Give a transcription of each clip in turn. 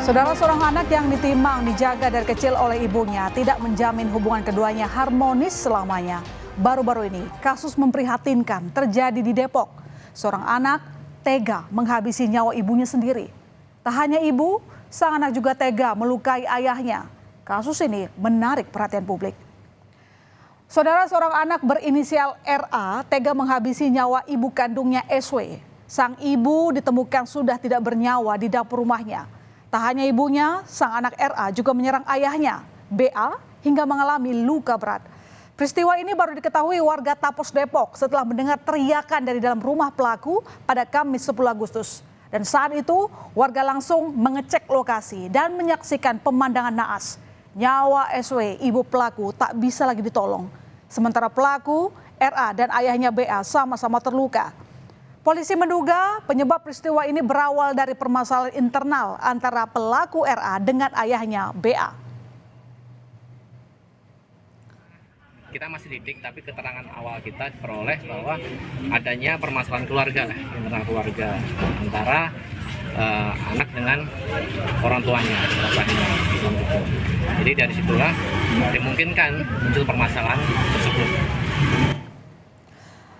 Saudara, seorang anak yang ditimang dijaga dari kecil oleh ibunya tidak menjamin hubungan keduanya harmonis selamanya. Baru-baru ini kasus memprihatinkan terjadi di Depok. Seorang anak tega menghabisi nyawa ibunya sendiri. Tak hanya ibu, sang anak juga tega melukai ayahnya. Kasus ini menarik perhatian publik. Saudara, seorang anak berinisial RA tega menghabisi nyawa ibu kandungnya SW. Sang ibu ditemukan sudah tidak bernyawa di dapur rumahnya. Tak hanya ibunya, sang anak RA juga menyerang ayahnya, BA, hingga mengalami luka berat. Peristiwa ini baru diketahui warga Tapos Depok setelah mendengar teriakan dari dalam rumah pelaku pada Kamis 10 Agustus. Dan saat itu warga langsung mengecek lokasi dan menyaksikan pemandangan naas. Nyawa SW, ibu pelaku, tak bisa lagi ditolong. Sementara pelaku, RA dan ayahnya BA sama-sama terluka. Polisi menduga penyebab peristiwa ini berawal dari permasalahan internal antara pelaku RA dengan ayahnya BA. Kita masih lidik, tapi keterangan awal kita peroleh bahwa adanya permasalahan keluarga lah, internal keluarga antara anak dengan orang tuanya, bapaknya. Jadi dari situlah dimungkinkan muncul permasalahan tersebut.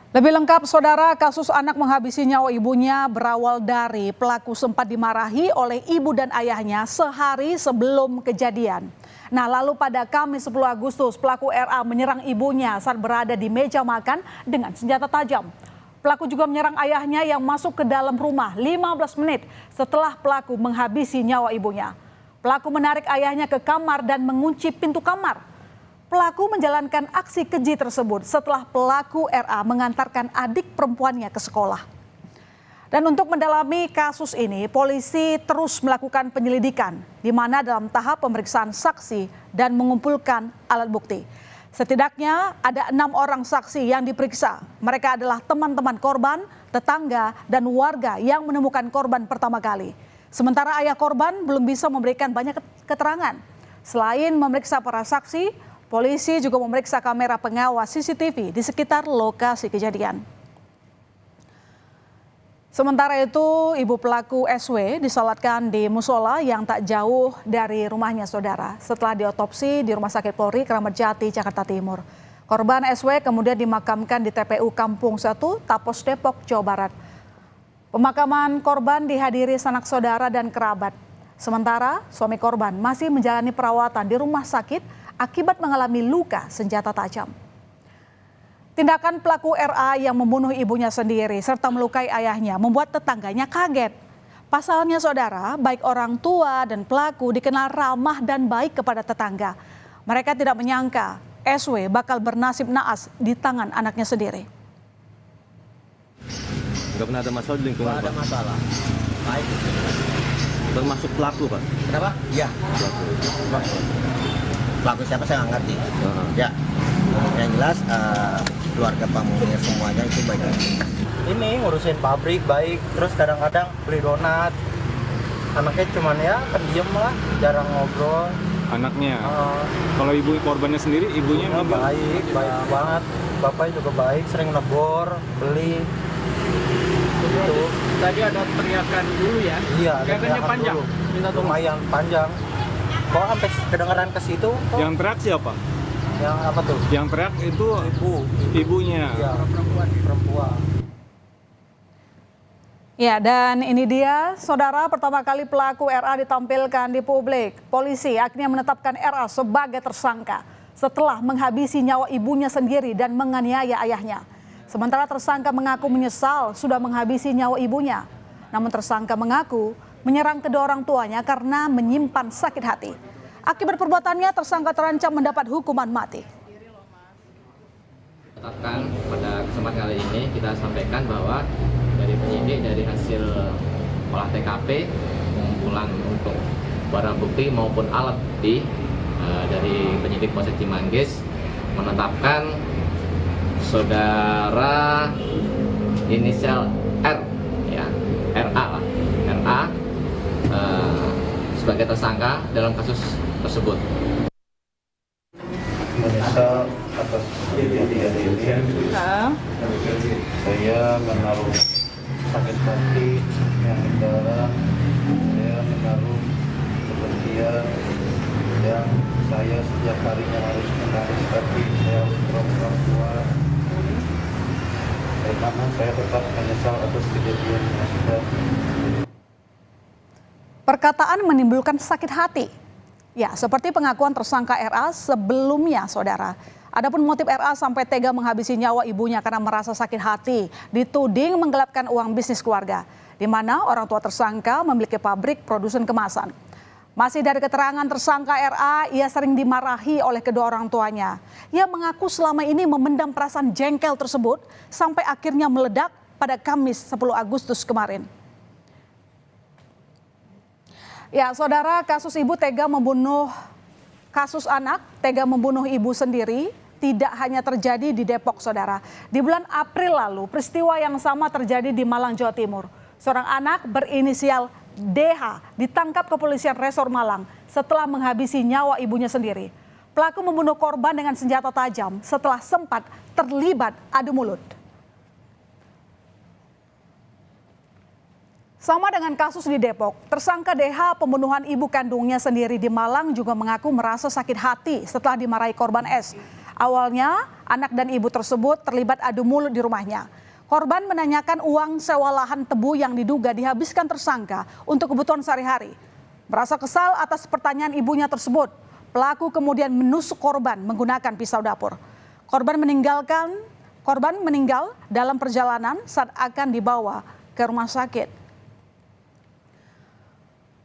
Lebih lengkap, saudara, kasus anak menghabisi nyawa ibunya berawal dari pelaku sempat dimarahi oleh ibu dan ayahnya sehari sebelum kejadian. Nah, lalu pada Kamis 10 Agustus, pelaku RA menyerang ibunya saat berada di meja makan dengan senjata tajam. Pelaku juga menyerang ayahnya yang masuk ke dalam rumah 15 menit setelah pelaku menghabisi nyawa ibunya. Pelaku menarik ayahnya ke kamar dan mengunci pintu kamar. Pelaku menjalankan aksi keji tersebut setelah pelaku RA mengantarkan adik perempuannya ke sekolah. Dan untuk mendalami kasus ini, polisi terus melakukan penyelidikan, di mana dalam tahap pemeriksaan saksi dan mengumpulkan alat bukti. Setidaknya ada 6 orang saksi yang diperiksa. Mereka adalah teman-teman korban, tetangga, dan warga yang menemukan korban pertama kali. Sementara ayah korban belum bisa memberikan banyak keterangan. Selain memeriksa para saksi, polisi juga memeriksa kamera pengawas CCTV di sekitar lokasi kejadian. Sementara itu, ibu pelaku SW disolatkan di musola yang tak jauh dari rumahnya, saudara. Setelah diotopsi di Rumah Sakit Polri Kramat Jati, Jakarta Timur. Korban SW kemudian dimakamkan di TPU Kampung 1, Tapos Depok, Jawa Barat. Pemakaman korban dihadiri sanak saudara dan kerabat. Sementara suami korban masih menjalani perawatan di rumah sakit akibat mengalami luka senjata tajam. Tindakan pelaku RA yang membunuh ibunya sendiri serta melukai ayahnya membuat tetangganya kaget. Pasalnya, saudara, baik orang tua dan pelaku dikenal ramah dan baik kepada tetangga. Mereka tidak menyangka SW bakal bernasib naas di tangan anaknya sendiri. Nggak pernah ada masalah di lingkungan? Nggak ada masalah. Baik. Termasuk pelaku, Pak? Kenapa? Iya. Pelaku siapa saya nggak ngerti. Ya, yang jelas keluarga Pak Munir semuanya itu baik. Ini ngurusin pabrik baik, terus kadang-kadang beli donat. Anaknya cuman ya pendiam lah, jarang ngobrol. Anaknya? Kalau ibu korbannya sendiri, ibunya baik banget. Bapaknya juga baik, sering nebor, beli. Gitu. Tadi ada teriakan dulu ya? Iya, teriakannya panjang. Minta lumayan panjang. Kok sampai kedengeran ke situ? Yang teriak siapa? Yang apa tuh? Yang teriak itu ibunya. Iya, perempuan. Ya, dan ini dia, saudara, pertama kali pelaku RA ditampilkan di publik. Polisi akhirnya menetapkan RA sebagai tersangka setelah menghabisi nyawa ibunya sendiri dan menganiaya ayahnya. Sementara tersangka mengaku menyesal sudah menghabisi nyawa ibunya. Namun tersangka mengaku menyerang kedua orang tuanya karena menyimpan sakit hati. Akibat perbuatannya, tersangka terancam mendapat hukuman mati. Tetapkan pada kesempatan kali ini kita sampaikan bahwa dari penyidik, dari hasil olah TKP, pengumpulan untuk barang bukti maupun alat bukti dari penyidik Polsek Cimanggis menetapkan saudara inisial R, ya, RA lah, RA sebagai tersangka dalam kasus tersebut. Menyesal atas kejadian ini. Saya menaruh sakit hati yang mendalam. Saya menaruh Perkataan menimbulkan sakit hati. Ya, seperti pengakuan tersangka RA sebelumnya, saudara. Adapun motif RA sampai tega menghabisi nyawa ibunya karena merasa sakit hati, dituding menggelapkan uang bisnis keluarga, di mana orang tua tersangka memiliki pabrik produsen kemasan. Masih dari keterangan tersangka RA, ia sering dimarahi oleh kedua orang tuanya. Ia mengaku selama ini memendam perasaan jengkel tersebut sampai akhirnya meledak pada Kamis 10 Agustus kemarin. Ya, saudara, kasus ibu tega membunuh, kasus anak tega membunuh ibu sendiri tidak hanya terjadi di Depok, saudara. Di bulan April lalu, peristiwa yang sama terjadi di Malang, Jawa Timur. Seorang anak berinisial DH ditangkap kepolisian Resor Malang setelah menghabisi nyawa ibunya sendiri. Pelaku membunuh korban dengan senjata tajam setelah sempat terlibat adu mulut. Sama dengan kasus di Depok, tersangka DH pembunuhan ibu kandungnya sendiri di Malang juga mengaku merasa sakit hati setelah dimarahi korban S. Awalnya, anak dan ibu tersebut terlibat adu mulut di rumahnya. Korban menanyakan uang sewa lahan tebu yang diduga dihabiskan tersangka untuk kebutuhan sehari-hari. Merasa kesal atas pertanyaan ibunya tersebut, pelaku kemudian menusuk korban menggunakan pisau dapur. Korban meninggal dalam perjalanan saat akan dibawa ke rumah sakit.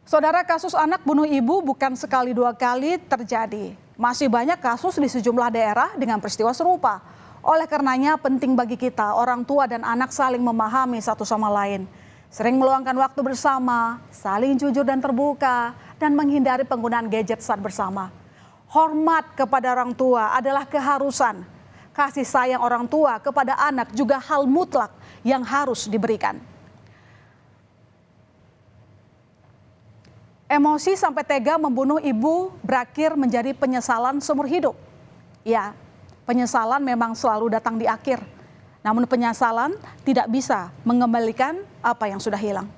Saudara, kasus anak bunuh ibu bukan sekali dua kali terjadi. Masih banyak kasus di sejumlah daerah dengan peristiwa serupa. Oleh karenanya penting bagi kita, orang tua dan anak saling memahami satu sama lain. Sering meluangkan waktu bersama, saling jujur dan terbuka, dan menghindari penggunaan gadget saat bersama. Hormat kepada orang tua adalah keharusan. Kasih sayang orang tua kepada anak juga hal mutlak yang harus diberikan. Emosi sampai tega membunuh ibu berakhir menjadi penyesalan seumur hidup. Ya, penyesalan memang selalu datang di akhir. Namun penyesalan tidak bisa mengembalikan apa yang sudah hilang.